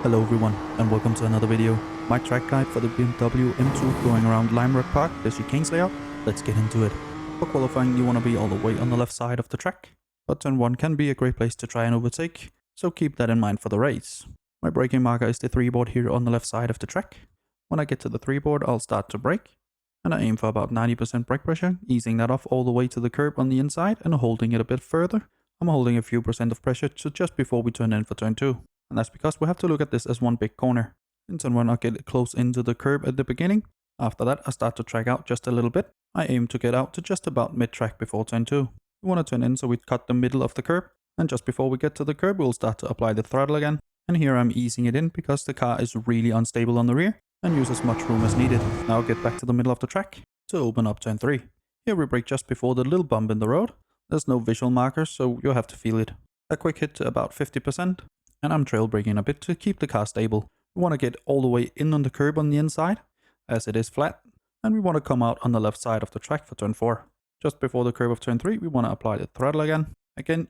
Hello everyone and welcome to another video. My track guide for the BMW M2 going around Lime Rock Park, the Chicanes layout. Let's get into it. For qualifying you want to be all the way on the left side of the track, but turn 1 can be a great place to try and overtake, so keep that in mind for the race. My braking marker is the 3 board here on the left side of the track. When I get to the 3 board I'll start to brake, and I aim for about 90% brake pressure, easing that off all the way to the curb on the inside and holding it a bit further. I'm holding a few percent of pressure to just before we turn in for turn 2. And that's because we have to look at this as one big corner. In turn 1 I get close into the curb at the beginning. After that I start to track out just a little bit. I aim to get out to just about mid-track before turn 2. We want to turn in so we cut the middle of the curb. And just before we get to the curb we'll start to apply the throttle again. And here I'm easing it in because the car is really unstable on the rear and use as much room as needed. Now I'll get back to the middle of the track to open up turn 3. Here we brake just before the little bump in the road. There's no visual markers so you'll have to feel it. A quick hit to about 50%. And I'm trail braking a bit to keep the car stable. We want to get all the way in on the curb on the inside, as it is flat, and we want to come out on the left side of the track for turn 4. Just before the curb of turn 3 we want to apply the throttle again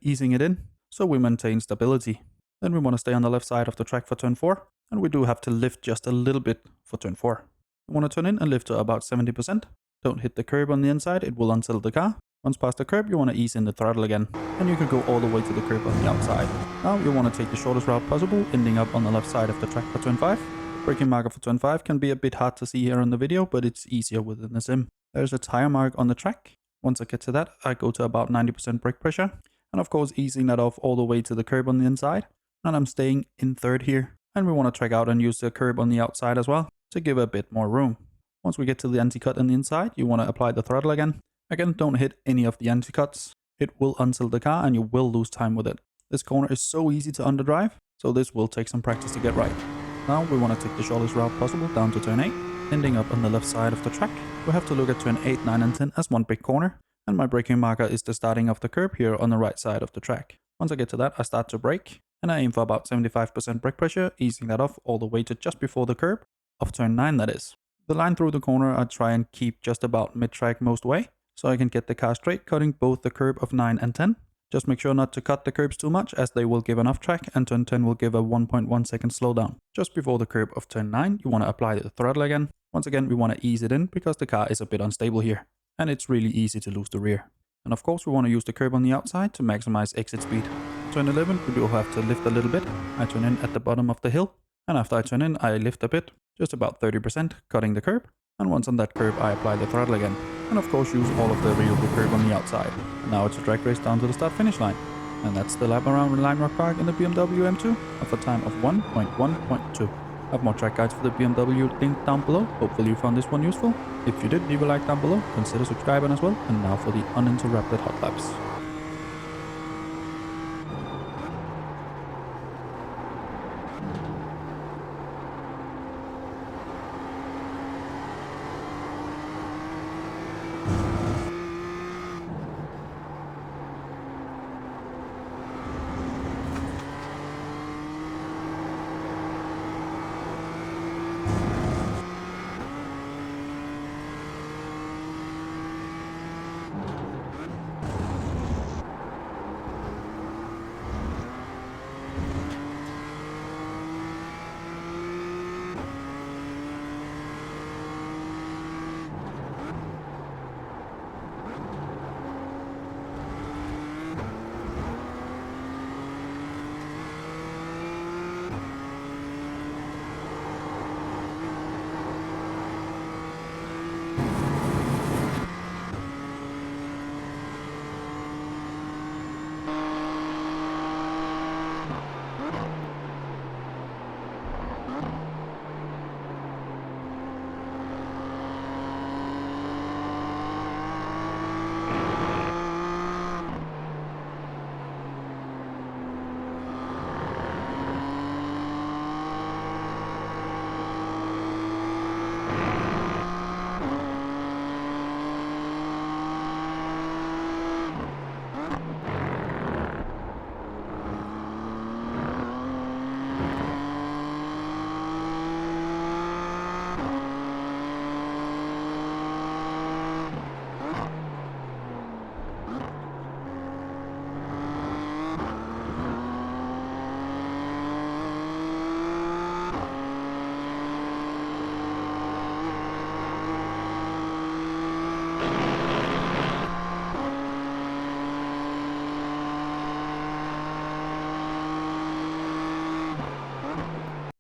easing it in, so we maintain stability. Then we want to stay on the left side of the track for turn 4, and we do have to lift just a little bit for turn 4. We want to turn in and lift to about 70%. Don't hit the curb on the inside, it will unsettle the car. Once past the curb, you want to ease in the throttle again, and you can go all the way to the curb on the outside. Now you want to take the shortest route possible, ending up on the left side of the track for turn 5. Braking marker for turn 5 can be a bit hard to see here on the video, but it's easier within the sim. There's a tire mark on the track. Once I get to that, I go to about 90% brake pressure, and of course easing that off all the way to the curb on the inside. And I'm staying in third here, and we want to track out and use the curb on the outside as well, to give a bit more room. Once we get to the anti-cut on the inside, you want to apply the throttle again. Again, don't hit any of the anti-cuts. It will unsettle the car and you will lose time with it. This corner is so easy to underdrive, so this will take some practice to get right. Now we want to take the shortest route possible down to turn 8, ending up on the left side of the track. We have to look at turn 8, 9 and 10 as one big corner, and my braking marker is the starting of the curb here on the right side of the track. Once I get to that, I start to brake, and I aim for about 75% brake pressure, easing that off all the way to just before the curb of turn 9 that is. The line through the corner I try and keep just about mid-track most way, so I can get the car straight, cutting both the curb of 9 and 10. Just make sure not to cut the curbs too much, as they will give an off track, and turn 10 will give a 1.1 second slowdown. Just before the curb of turn 9, you want to apply the throttle again. Once again, we want to ease it in because the car is a bit unstable here, and it's really easy to lose the rear. And of course, we want to use the curb on the outside to maximize exit speed. Turn 11, we do have to lift a little bit. I turn in at the bottom of the hill, and after I turn in, I lift a bit, just about 30%, cutting the curb. And once on that curb, I apply the throttle again. And of course use all of the available curb on the outside. Now it's a drag race down to the start finish line. And that's the lap around Lime Rock Park in the BMW M2 of a time of 1.1.2. I have more track guides for the BMW linked down below. Hopefully you found this one useful. If you did, leave a like down below, consider subscribing as well. And now for the uninterrupted hot laps.